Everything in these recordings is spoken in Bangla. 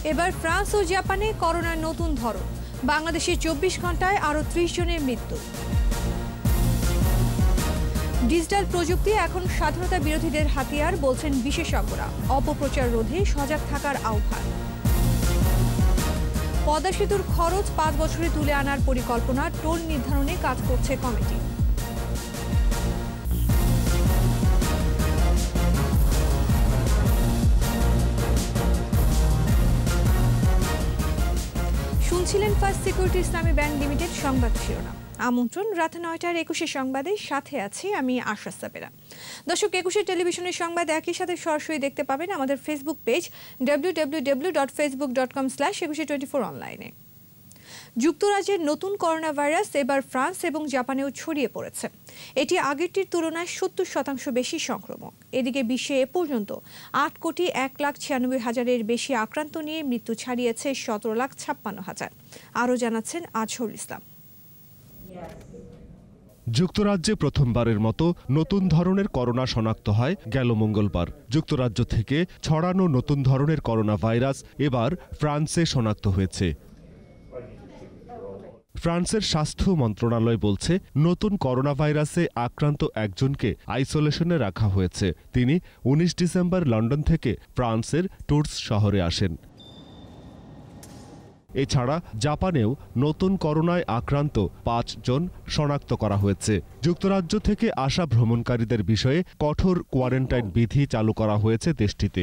এবার ফ্রান্স ও জাপানে করোনার নতুন ধরন, বাংলাদেশে 24 ঘন্টায় আরও 30 জনের মৃত্যু। ডিজিটাল প্রযুক্তি এখন স্বাধীনতা বিরোধীদের হাতিয়ার বলছেন বিশেষজ্ঞরা, অপপ্রচার রোধে সজাগ থাকার আহ্বান। পদ্মা সেতুর খরচ 5 বছরে তুলে আনার পরিকল্পনা, টোল নির্ধারণে কাজ করছে কমিটি। শুনছিলেন ফার্স্ট সিকিউরিটি ইসলামী ব্যাংক লিমিটেড সংবাদ শিরোনাম। আমন্ত্রণ রাত 9টার 21 সংবাদে, সাথে আছি আমি আশা সাবেরা। দর্শক, 21 টেলিভিশনের সংবাদ একই সাথে সরাসরি দেখতে পাবেন আমাদের ফেসবুক পেজ www.facebook.com/2124 অনলাইনে। যুক্তরাজ্যের নতুন করোনা ভাইরাস এবার ফ্রান্স এবং জাপানেও ছড়িয়ে পড়েছে। এটি আগেরটির তুলনায় 70% বেশি সংক্রমক। এদিকে বিশ্বে এ পর্যন্ত 8,01,96,000-এর বেশি আক্রান্ত নিয়ে মৃত্যু ছাড়িয়েছে 17,56,000। আরও জানাচ্ছেন আজহরুল ইসলাম। যুক্তরাজ্যে প্রথমবারের মতো নতুন ধরনের করোনা শনাক্ত হয় গেল মঙ্গলবার। যুক্তরাজ্য থেকে ছড়ানো নতুন ধরনের করোনা ভাইরাস এবার ফ্রান্সে শনাক্ত হয়েছে। ফ্রান্সের স্বাস্থ্য মন্ত্রণালয় বলছে, নতুন করোনা ভাইরাসে আক্রান্ত একজনকে আইসোলেশনে রাখা হয়েছে। তিনি 19 ডিসেম্বর লন্ডন থেকে ফ্রান্সের টুর্স শহরে আসেন। এছাড়া জাপানেও নতুন করোনায় আক্রান্ত 5 জন শনাক্ত করা হয়েছে। যুক্তরাজ্য থেকে আসা ভ্রমণকারীদের বিষয়ে কঠোর কোয়ারেন্টাইন বিধি চালু করা হয়েছে দেশটিতে।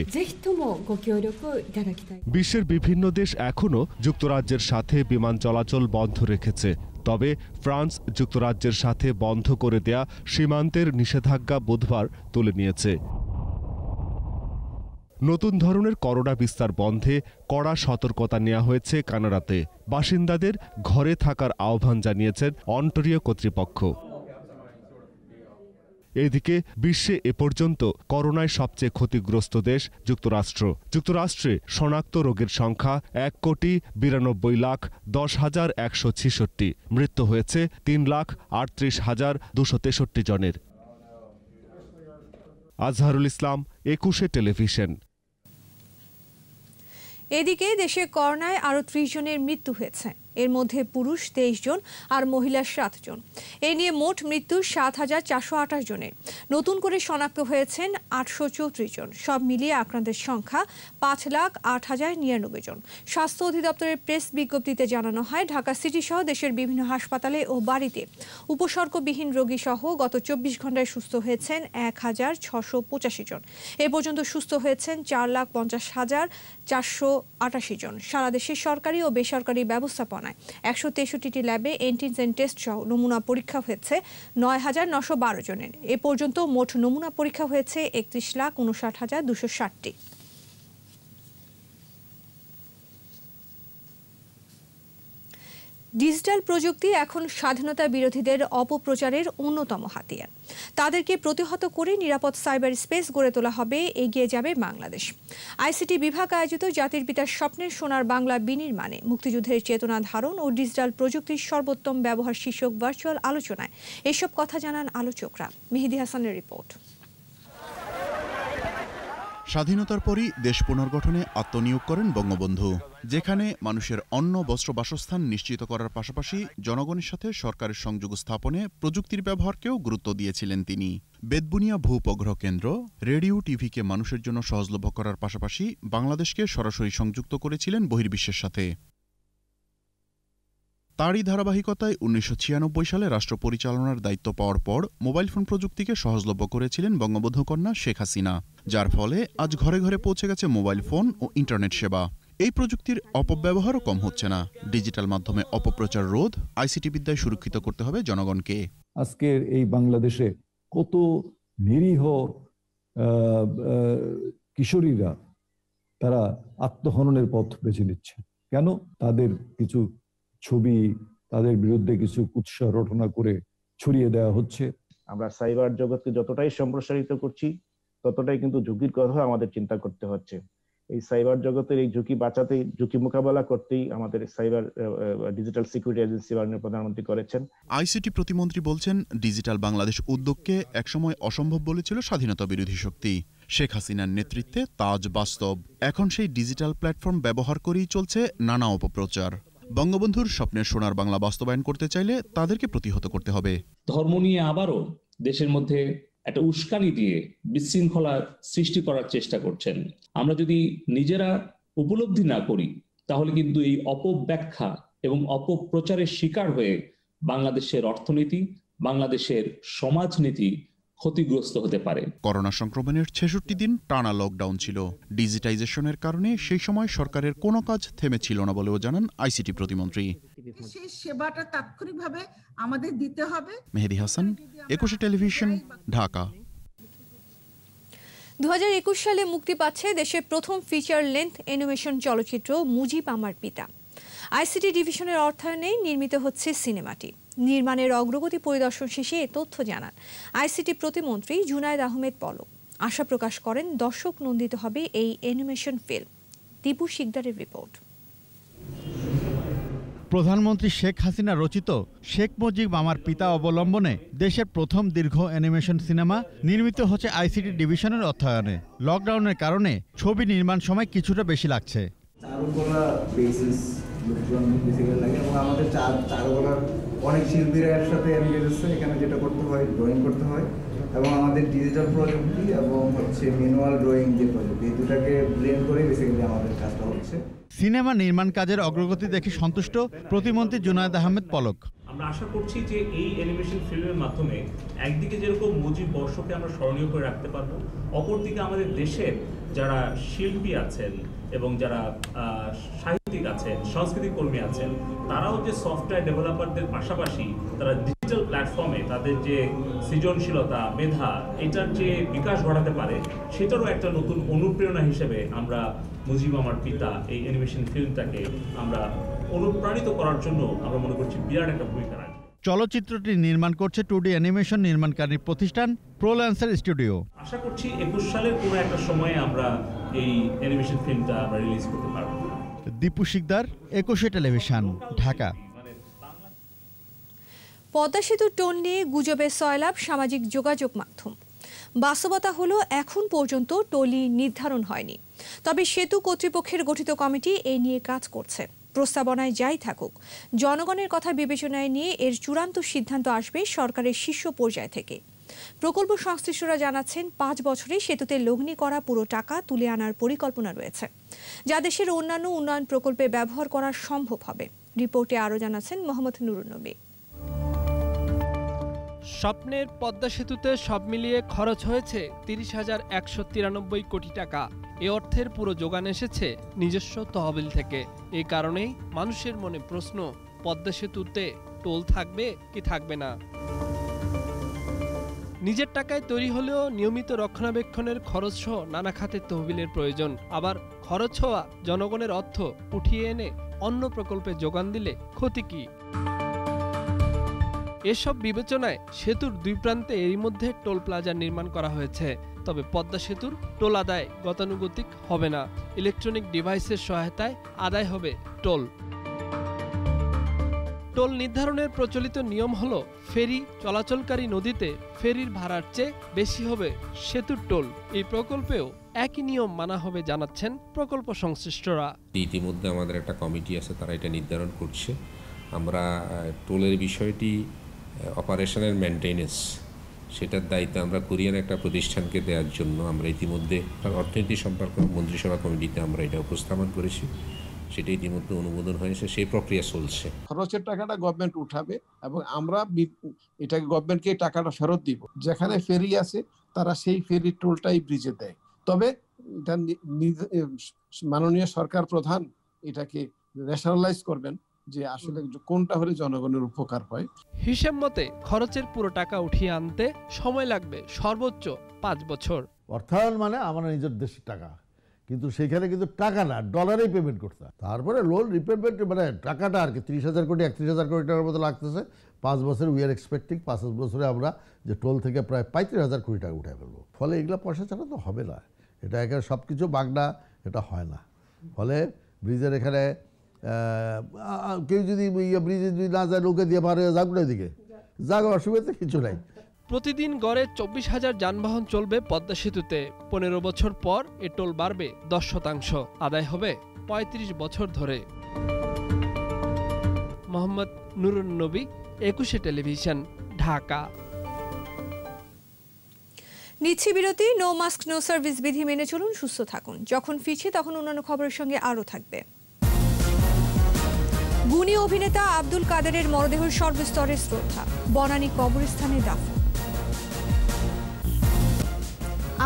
বিশ্বের বিভিন্ন দেশ এখনও যুক্তরাজ্যের সাথে বিমান চলাচল বন্ধ রেখেছে। তবে ফ্রান্স যুক্তরাজ্যের সাথে বন্ধ করে দেয়া সীমান্তের নিষেধাজ্ঞা বুধবার তুলে নিয়েছে। নতুন ধরনের করোনা বিস্তার বন্ধে কড়া সতর্কতা নেওয়া হয়েছে কানাডাতে। বাসিন্দাদের ঘরে থাকার আহ্বান জানিয়েছেন অন্টারিও কর্তৃপক্ষ। এদিকে বিশ্বে এ পর্যন্ত করোনায় সবচেয়ে ক্ষতিগ্রস্ত দেশ যুক্তরাষ্ট্র। যুক্তরাষ্ট্রে শনাক্ত রোগীর সংখ্যা 1,92,10,166। মৃত্যু হয়েছে 3,38,263 জনের। আজহারুল ইসলাম, 21 টেলিভিশন। এদিকে দেশে করোনায় আরও 30 জনের মৃত্যু হয়েছে। এর মধ্যে পুরুষ 23 জন আর মহিলা 7 জন। এ নিয়ে মোট মৃত্যু 7,428 জনের। নতুন করে শনাক্ত হয়েছেন 834 জন। সব মিলিয়ে আক্রান্তের সংখ্যা 5,08,099 জন। স্বাস্থ্য অধিদপ্তরের প্রেস বিজ্ঞপ্তিতে জানানো হয়, ঢাকা সিটি সহ দেশের বিভিন্ন হাসপাতালে ও বাড়িতে উপসর্গবিহীন রোগী সহ গত 24 ঘন্টায় সুস্থ হয়েছেন 1,685 জন। এ পর্যন্ত সুস্থ হয়েছেন 4,50,488 জন। সারা দেশে সরকারি ও বেসরকারি ব্যবস্থাপনায় 163টি ল্যাবে অ্যান্টিজেন টেস্ট সহ নমুনা পরীক্ষা হয়েছে 9,912 জনের। এ পর্যন্ত মোট নমুনা পরীক্ষা হয়েছে 31,59,260টি। ডিজিটাল প্রযুক্তি এখন স্বাধীনতা বিরোধীদের অপপ্রচারের অন্যতম হাতিয়ার। তাদেরকে প্রতিহত করে নিরাপদ সাইবার স্পেস গড়ে তোলা হবে, এগিয়ে যাবে বাংলাদেশ। আইসিটি বিভাগ আয়োজিত জাতির পিতার স্বপ্নের সোনার বাংলা বিনির্মাণে মুক্তিযুদ্ধের চেতনা ধারণ ও ডিজিটাল প্রযুক্তির সর্বোত্তম ব্যবহার শীর্ষক ভার্চুয়াল আলোচনায় এসব কথা জানান আলোচকরা। মেহেদি হাসানের রিপোর্ট। স্বাধীনতার পরই দেশ পুনর্গঠনে আত্মনিয়োগ করেন বঙ্গবন্ধু, যেখানে মানুষের অন্ন, বস্ত্র, বাসস্থান নিশ্চিত করার পাশাপাশি জনগণের সাথে সরকারের সংযোগ স্থাপনে প্রযুক্তির ব্যবহারকেও গুরুত্ব দিয়েছিলেন তিনি। বেতবুনিয়া ভূ-উপগ্রহ কেন্দ্র, রেডিও, টিভিকে মানুষের জন্য সহজলভ্য করার পাশাপাশি বাংলাদেশকে সরাসরি সংযুক্ত করেছিলেন বহির্বিশ্বের সাথে। তারই ধারাবাহিকতায় 1996 সালে রাষ্ট্র পরিচালনার দায়িত্ব পাওয়ার পর মোবাইল ফোন প্রযুক্তিকে সহজলভ্য করেছিলেন বঙ্গবন্ধু কন্যা শেখ হাসিনা, যার ফলে আজ ঘরে ঘরে পৌঁছে গেছে মোবাইল ফোন ও ইন্টারনেট সেবা। এই প্রযুক্তির অপব্যবহারও কম হচ্ছে না। ডিজিটাল মাধ্যমে অপপ্রচার রোধ, আইসিটি বিদ্যায় সুরক্ষিত করতে হবে জনগণকে। আজকের এই বাংলাদেশে কত নিরীহ কিশোরীরা তারা আত্মহননের পথ বেছে নিচ্ছে। কেন? তাদের কিছু ছবি, তাদের বিরুদ্ধে কিছু কুৎসা রটনা করে ছড়িয়ে দেওয়া হচ্ছে। আমরা সাইবার জগৎকে যতটাই সম্প্রসারিত করছি, ততটাই কিন্তু ঝুঁকির কথা আমাদের চিন্তা করতে হচ্ছে। এই সাইবার জগতের এই ঝুঁকি বাঁচাতে, ঝুঁকি মোকাবেলা করতেই আমাদের সাইবার ডিজিটাল সিকিউরিটি এজেন্সি মাননীয় প্রধানমন্ত্রী করেছেন। আইসিটি প্রতিমন্ত্রী বলছেন, ডিজিটাল বাংলাদেশ উদ্যোগকে একসময় অসম্ভব বলেছিল স্বাধীনতা বিরোধী শক্তি। শেখ হাসিনার নেতৃত্বে তাজ বাস্তব। এখন সেই ডিজিটাল প্ল্যাটফর্ম ব্যবহার করেই চলছে নানা অপপ্রচার। বঙ্গবন্ধুর স্বপ্নের সোনার বাংলা বাস্তবায়ন করতে চাইলে তাদেরকে প্রতিহত করতে হবে। ধর্ম নিয়ে আবারও দেশের মধ্যে একটা উস্কানি দিয়ে বিশৃঙ্খলা সৃষ্টি করার চেষ্টা করছেন। আমরা যদি নিজেরা উপলব্ধি না করি তাহলে কিন্তু এই অপব্যাখ্যা এবং অপপ্রচারের শিকার হয়ে বাংলাদেশের অর্থনীতি, বাংলাদেশের সমাজনীতি ক্ষতিগ্রস্ত হতে পারে। করোনা সংক্রমণের ৬৬ দিন টানা লকডাউন ছিল। ডিজিটাইজেশনের কারণে সেই সময় সরকারের কোনো কাজ থেমে ছিল না বলেও জানান আইসিটি প্রতিমন্ত্রী। সেই সেবাটা তাৎক্ষণিকভাবে আমাদের দিতে হবে। মেহেদী হাসান, ২১ টেলিভিশন, ঢাকা। ২০২১ সালে মুক্তি পাচ্ছে দেশের প্রথম ফিচার লেন্থ অ্যানিমেশন চলচ্চিত্র মুজিব আমার পিতা। আইসিটি ডিভিশনের অর্থায়নে নির্মিত হচ্ছে সিনেমাটি। নির্মাণের অগ্রগতি পরিদর্শন শেষে এ তথ্য জানান আইসিটি প্রতিমন্ত্রী জুনায়েদ আহমেদ পলক। আশা প্রকাশ করেন দর্শক নন্দিত হবে এই অ্যানিমেশন ফিল্ম। দীপু শিকদারের রিপোর্ট। প্রধানমন্ত্রী শেখ হাসিনা রচিত শেখ মুজিব আমার পিতা অবলম্বনে দেশের প্রথম দীর্ঘ অ্যানিমেশন সিনেমা নির্মিত হচ্ছে আইসিটি ডিভিশনের অর্থায়নে। লকডাউনের কারণে ছবি নির্মাণ সময় কিছুটা বেশি লাগছে। চারুকলা বেসিস লোকজন বেসিক্যালি লাগে এবং আমাদের চারুকলার অনেক শিল্পীরা একসাথে এনগেজ হচ্ছে। এখানে যেটা করতে হয় ড্রয়িং করতে হয় এবং আমাদের ডিজিটাল প্রযুক্তি এবং হচ্ছে ম্যানুয়াল ড্রয়িং যে প্রযুক্তি, এই দুটাকে ব্লেন্ড করে বেসিক্যালি আমাদের কাজটা হচ্ছে। সিনেমা নির্মাণ কাজের অগ্রগতি দেখে সন্তুষ্ট প্রতিমন্ত্রী জুনায়েদ আহমেদ পলক। আমরা আশা করছি যে এই অ্যানিমেশন ফিল্মের মাধ্যমে একদিকে যেরকম মুজিব বর্ষকে আমরা স্মরণীয় করে রাখতে পারবো, অপরদিকে আমাদের দেশের যারা শিল্পী আছেন এবং যারা সাহিত্যিক আছেন, সাংস্কৃতিক কর্মী আছেন, তারাও যে সফটওয়্যার ডেভেলপারদের পাশাপাশি তারা ডিজিটাল প্ল্যাটফর্মে তাদের যে সৃজনশীলতা, মেধা, এটার যে বিকাশ ঘটাতে পারে, সেটারও একটা নতুন অনুপ্রেরণা হিসেবে আমরা মুজিব আমার পিতা এই অ্যানিমেশন ফিল্মটাকে আমরা অনুপ্রাণিত করার জন্য আমরা মনে করছি বিরাট একটা ভূমিকা রাখবে। চলচ্চিত্রটি নির্মাণ করছে 2D অ্যানিমেশন নির্মাণকারী প্রতিষ্ঠান প্রোল্যান্সার স্টুডিও। আশা করছি ২১ সালের কোনো একটা সময়ে আমরা এই অ্যানিমেশন ফিল্মটা আমরা রিলিজ করতে পারব। দীপু শিকদার, ২১ টেলিভিশন, ঢাকা। পদ্মা সেতুর টোল নিয়ে গুজবের সয়লাব সামাজিক যোগাযোগ মাধ্যম। বাস্তবতা হলো এখন পর্যন্ত টলি নির্ধারণ হয়নি। তবে সেতু কর্তৃপক্ষের গঠিত কমিটি এ নিয়ে কাজ করছে। প্রস্তাবনায় যাই থাকুক, জনগণের কথা বিবেচনায় নিয়ে এর চূড়ান্ত সিদ্ধান্ত আসবে সরকারের শীর্ষ পর্যায় থেকে। প্রকল্প সংশ্লিষ্টরা জানাচ্ছেন ৫ বছরে সেতুতে লগ্নি করা পুরো টাকা তুলে আনার পরিকল্পনা রয়েছে, যা দেশের অন্যান্য উন্নয়ন প্রকল্পে ব্যবহার করা সম্ভব হবে। রিপোর্টে আরও জানাচ্ছেন মোহাম্মদ নুরুন নবী। স্বপ্নের পদ্মা সেতুতে সব মিলিয়ে খরচ হয়েছে ৩০,১৯৩ কোটি টাকা। এ অর্থের পুরো যোগান এসেছে নিজস্ব তহবিল থেকে। এই কারণেই মানুষের মনে প্রশ্ন, পদ্মা সেতুতে টোল থাকবে কি থাকবে না। নিজের টাকায় তৈরি হলেও নিয়মিত রক্ষণাবেক্ষণের খরচ সহ নানা খাতের তহবিলের প্রয়োজন। আবার খরচ হওয়া জনগণের অর্থ উঠিয়ে এনে অন্য প্রকল্পে যোগান দিলে ক্ষতি কি? এসব বিবেচনায় সেতুর দুই প্রান্তে এরই মধ্যে টোল প্লাজা নির্মাণ করা হয়েছে। তবে পদ্মা সেতুর টোল আদায় গতানুগতিক হবে না। ইলেকট্রনিক ডিভাইসের সহায়তায় আদায় হবে টোল। টোল নির্ধারণের প্রচলিত নিয়ম হলো, ফেরি চলাচলকারী নদীতে ফেরির ভাড়ার চেয়ে বেশি হবে সেতুর টোল। এই প্রকল্পেও একই নিয়ম মানা হবে জানাচ্ছেন প্রকল্প সংশ্লিষ্টরা। ইতিমধ্যে আমাদের একটা কমিটি আছে, তারা এটা নির্ধারণ করছে। আমরা টোলের বিষয়টি অপারেশনের মেনটেনেন্স, সেটার দায়িত্ব আমরা কোরিয়ান একটা প্রতিষ্ঠানকে দেওয়ার জন্য আমরা ইতিমধ্যে অর্থনীতি সম্পর্ক মন্ত্রিসভা কমিটিতে আমরা এটা উপস্থাপন করেছি। সেটা ইতিমধ্যে অনুমোদন হয়েছে, সেই প্রক্রিয়া চলছে। খরচের টাকাটা গভর্নমেন্ট উঠাবে এবং আমরা এটাকে গভর্নমেন্টকে টাকাটা ফেরত দিব। যেখানে ফেরি আছে তারা সেই ফেরি টোলটাই ব্রিজে দেয়। তবে এটা মাননীয় সরকার প্রধান এটাকে ন্যাশনালাইজ করবেন যে আসলে কোনটা হলে জনগণের উপকার হয়। হিসেব মতে খরচের পুরো টাকা উঠিয়ে আনতে সময় লাগবে সর্বোচ্চ ৫ বছর। অর্থায়ন মানে আমার নিজের দেশের টাকা, কিন্তু সেখানে কিন্তু টাকা না, ডলারেই পেমেন্ট করতে হয়। তারপরে লোন রিপেমেন্ট মানে টাকাটা আর কি ৩০,০০০ কোটি ৩১,০০০ কোটি টাকার মতো লাগতেছে ৫ বছর। উই আর এক্সপেক্টিং ৫ বছরে আমরা যে টোল থেকে প্রায় ৩৫,০০০ কোটি টাকা উঠে ফেলবো। ফলে এগুলো পয়সা ছাড়া তো হবে না, এটা এখানে সব কিছু বাগনা, এটা হয় না। ফলে ব্রিজের এখানে কেউ যদি ব্রিজে যদি না যায়, নৌকা দিয়ে পার হয়ে যাক না, ওইদিকে যাক, অসুবিধা কিছু নাই। প্রতিদিন গড়ে ২৪,০০০ যানবাহন চলবে পদ্মা সেতুতে। ১৫ বছর পর এ টোল বাড়বে ১০%, আদায় হবে ৩৫ বছর ধরে। মোহাম্মদ নুরুন নবী, ২১ টেলিভিশন, ঢাকা। নিচ্ছি বিরতি। নো মাস্ক নো সার্ভিস বিধি মেনে চলুন, সুস্থ থাকুন। যখন ফিরছি তখন অন্যান্য খবরের সঙ্গে আরও থাকবে। গুণী অভিনেতা আব্দুল কাদেরের মরদেহের সর্বস্তরের শ্রদ্ধা, বনানী কবরস্থানে দাফন।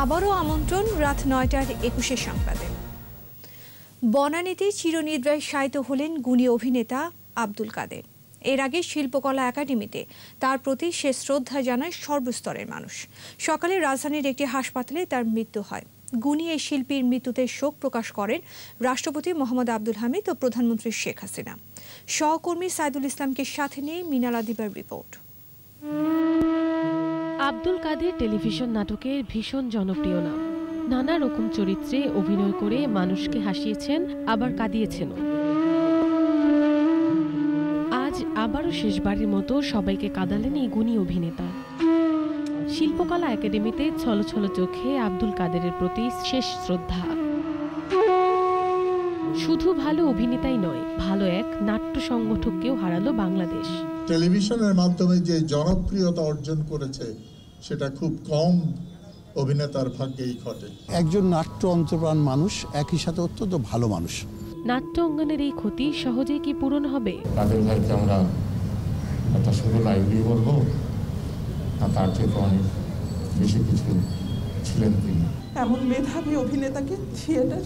আবারও আমন্ত্রণ রাত ৯টার ২১ সংবাদে। বনানীতে চিরনিদ্রায় শায়িত হলেন গুণী অভিনেতা আব্দুল কাদের। এর আগে শিল্পকলা একাডেমিতে তার প্রতি সে শ্রদ্ধা জানায় সর্বস্তরের মানুষ। সকালে রাজধানীর একটি হাসপাতালে তার মৃত্যু হয়। গুণী এই শিল্পীর মৃত্যুতে শোক প্রকাশ করেন রাষ্ট্রপতি মোহাম্মদ আব্দুল হামিদ ও প্রধানমন্ত্রী শেখ হাসিনা। সহকর্মী সাইদুল ইসলামকে সাথে নিয়ে মিনালা দিবার রিপোর্ট। আব্দুল কাদের টেলিভিশন নাটকের ভীষণ জনপ্রিয় নাম। নানা রকম চরিত্রে অভিনয় করে মানুষকে হাসিয়েছেন, আবার কাঁদিয়েছেনও। আজ আবারও শেষবারের মতো সবাইকে কাঁদালেন এই গুণী অভিনেতা। শিল্পকলা একাডেমিতে ছলছল চোখে আব্দুল কাদেরের প্রতি শেষ শ্রদ্ধা। শুধু ভালো অভিনেতাই নয়, ভালো এক নাট্য সংগঠককেও হারালো বাংলাদেশ। টেলিভিশনের মাধ্যমে যে জনপ্রিয়তা অর্জন করেছে সেটা খুব কম অভিনেতার ভাগ্যেই ঘটে। একজন নাট্য অন্তপ্রাণ মানুষ, একই সাথে অত্যন্ত ভালো মানুষ। নাট্য অঙ্গনের এই ক্ষতি সহজেই কি পূরণ হবে? কাদের ভাইকে আমরা একটা শুধু লাইভলি বলবো না, তার থেকে অনেক বেশি কিছু ছিলেন তিনি। এমন মেধাবী অভিনেতাকে থিয়েটার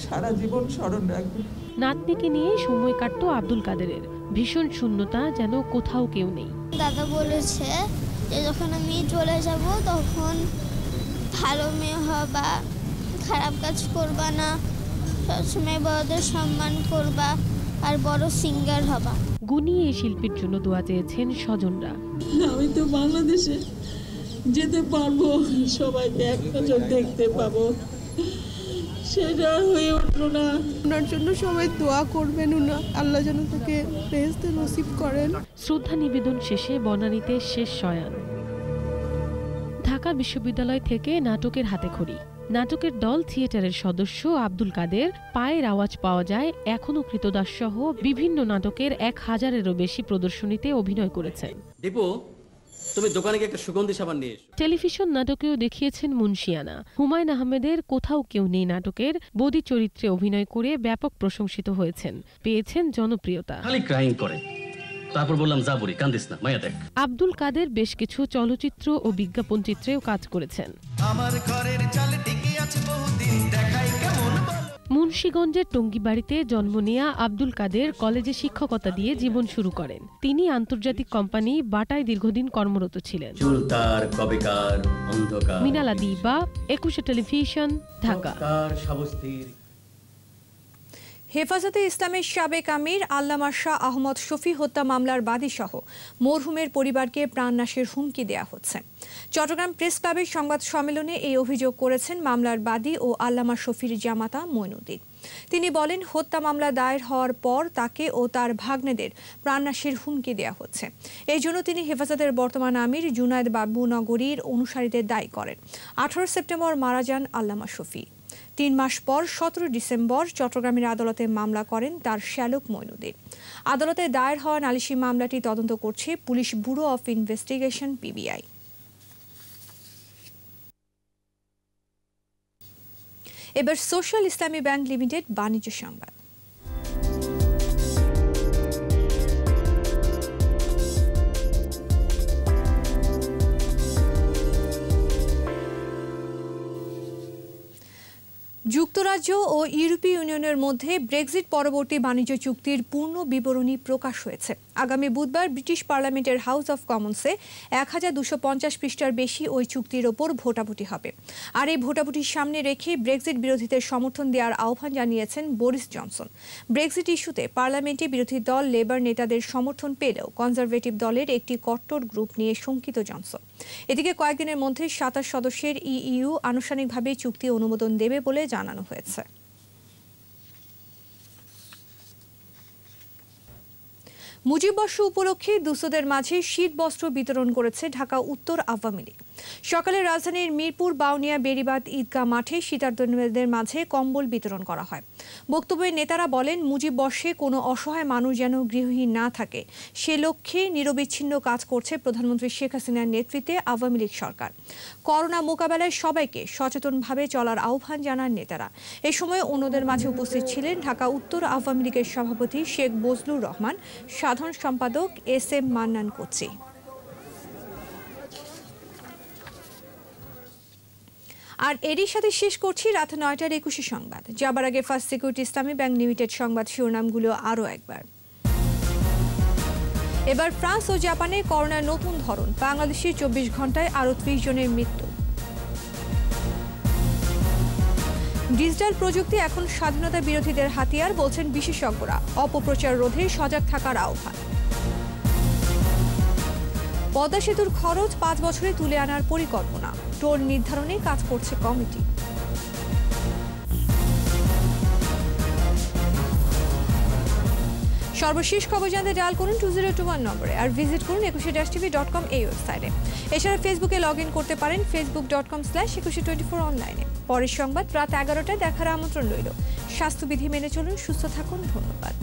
সারা জীবন স্মরণ রাখবে। নাতনিকে নিয়ে সময় কাটতো আব্দুল কাদেরের। ভীষণ শূন্যতা, যেন কোথাও কেউ নেই। দাদা বলেছে যে যখন আমি চলে যাব তখন ভালো মেয়ে হবা, খারাপ কাজ করবা না, সবসময় বড়দের সম্মান করবা আর বড় সিঙ্গার হবা। গুণী এই শিল্পীর জন্য দোয়া চেয়েছেন স্বজনরা। আমি তো বাংলাদেশে যেতে পারবো, সবাইকে এক নজর দেখতে পাবো, সেটা হয়ে উঠলো না। ওনার জন্য সবাই দোয়া করবেন, আল্লাহ যেন তাকে বেহেশতে নসিব করেন। শ্রদ্ধা নিবেদন শেষে বনানীতে শেষ শয়ান। ঢাকা বিশ্ববিদ্যালয় থেকে নাটকের হাতেখড়ি। নাটকের দল থিয়েটারের সদস্য আব্দুল কাদের। পায়ের আওয়াজ পাওয়া যায় এখনো কৃতদাস সহ বিভিন্ন নাটকের ১,০০০-এরও বেশি প্রদর্শনীতে অভিনয় করেছেন। দীপু, তুমি দোকানে গিয়ে একটা সুগন্ধি সাবান নিয়ে এসো। টেলিভিশন নাটকেও দেখিয়েছেন মুন্সিয়ানা। হুমায়ুন আহমেদের কোথাও কেউ নেই নাটকের বদি চরিত্রে অভিনয় করে ব্যাপক প্রশংসিত হয়েছেন, পেয়েছেন জনপ্রিয়তা। খালি ক্রাইং করে, তারপর বললাম যা বলি, কান্দিস না, মায়া দেখ। আব্দুল কাদের বেশ কিছু চলচ্চিত্র ও বিজ্ঞাপন চিত্রেও কাজ করেছেন। আমার ঘরের চালে টিকে আছে বহুদিন, দেখাই কেমন। মুন্সিগঞ্জের টঙ্গীবাড়িতে জন্ম নেয়া আব্দুল কাদের কলেজে শিক্ষকতা দিয়ে জীবন শুরু করেন। তিনি আন্তর্জাতিক কোম্পানি বাটায় দীর্ঘদিন কর্মরত ছিলেন। মিনালা দিবা, ২১ টেলিভিশন, ঢাকা। হেফাজতে ইসলামের সাবেক আমির আল্লামা শাহ আহমদ শফি হত্যা মামলার বাদীসহ মরহুমের পরিবারকে প্রাণনাশের হুমকি দেয়া হচ্ছে। চট্টগ্রাম প্রেস ক্লাবের সংবাদ সম্মেলনে এই অভিযোগ করেছেন মামলার বাদী ও আল্লামা শফির জামাতা মঈনুদ্দিন। তিনি বলেন, হত্যা মামলা দায়ের হওয়ার পর তাকে ও তার ভাগ্নেদের প্রাণনাশের হুমকি দেয়া হচ্ছে। এই জন্য তিনি হেফাজতের বর্তমান আমির জুনায়েদ বাবুনগরীর অনুসারীদের দায়ী করেন। 18 সেপ্টেম্বর মারা যান আল্লামা শফি। 3 মাস পর 17 ডিসেম্বর চট্টগ্রামের আদালতে মামলা করেন তার শ্যালক মঈনুদ্দিন। আদালতে দায়ের হওয়া নালিশি মামলাটি তদন্ত করছে police bureau of investigation, PBI. এবার সোশ্যাল ইসলামী ব্যাংক লিমিটেড বাণিজ্য সংবাদ। যুক্তরাজ্য ও ইউরোপীয় ইউনিয়নের মধ্যে ব্রেক্সিট পরবর্তী বাণিজ্য চুক্তির পূর্ণ বিবরণী প্রকাশ হয়েছে। আগামী বুধবার ব্রিটিশ পার্লামেন্টের হাউস অব কমন্সে 1250 পৃষ্ঠার বেশি ওই চুক্তির ওপর ভোটাভুটি হবে। আর এই ভোটাভুটির সামনে রেখে ব্রেক্সিট বিরোধীদের সমর্থন দেওয়ার আহ্বান জানিয়েছেন বরিস জনসন। ব্রেক্সিট ইস্যুতে পার্লামেন্টে বিরোধী দল লেবার নেতাদের সমর্থন পেলেও কনজারভেটিভ দলের একটি কট্টর গ্রুপ নিয়ে শঙ্কিত জনসন। এদিকে কয়েকদিনের মধ্যে 27 সদস্যের ইইউ আনুষ্ঠানিকভাবে চুক্তি অনুমোদন দেবে বলে জানানো হয়েছে। মুজিববর্ষ উপলক্ষে দুস্থদের মাঝে শীত বস্ত্র বিতরণ করেছে ঢাকা উত্তর আওয়ামী লীগ। সকালে রাজধানীর মিরপুর বাউনিয়া বেড়িবাঁধ ঈদগাহ মাঠে শীতার্তদের মাঝে কম্বল বিতরণ করা হয়। বক্তব্যে নেতারা বলেন, মুজিববর্ষে কোনো অসহায় মানুষ যেন গৃহহীন না থাকে, সে লক্ষ্যে নিরবিচ্ছিন্ন কাজ করছে প্রধানমন্ত্রী শেখ হাসিনার নেতৃত্বে আওয়ামী লীগ সরকার। করোনা মোকাবেলায় সবাইকে সচেতনভাবে চলার আহ্বান জানান নেতারা। এ সময় অন্যদের মাঝে উপস্থিত ছিলেন ঢাকা উত্তর আওয়ামী লীগের সভাপতি শেখ বজলুর রহমান, সাধারণ সম্পাদক SM মান্নান কোচি। আর এরই সাথে শেষ করছি রাত 9টার 21 সংবাদ। যাবার আগে ফার্স্ট সিকিউরিটি ইসলামী ব্যাংক লিমিটেড সংবাদ শিরোনামগুলো আরও একবার। এবার ফ্রান্স ও জাপানে করোনার নতুন ধরন, বাংলাদেশে 24 ঘন্টায় আরও 30 জনের মৃত্যু। ডিজিটাল প্রযুক্তি এখন স্বাধীনতা বিরোধীদের হাতিয়ার, বলছেন বিশেষজ্ঞরা। অপপ্রচার রোধে সজাগ থাকার আহ্বান। পদ্মা সেতুর খরচ 5 বছরে তুলে আনার পরিকল্পনা, টোল নির্ধারণে কাজ করছে কমিটি। সর্বশেষ খবর জানতে ডায়াল করুন 2021 নম্বরে আর ভিজিট করুন 21-tv.com এই ওয়েবসাইটে। এছাড়া ফেসবুকে লগ ইন করতে পারেন facebook.com/2124 অনলাইনে। পরের সংবাদ রাত 11টায় দেখার আমন্ত্রণ রইল। স্বাস্থ্যবিধি মেনে চলুন, সুস্থ থাকুন। ধন্যবাদ।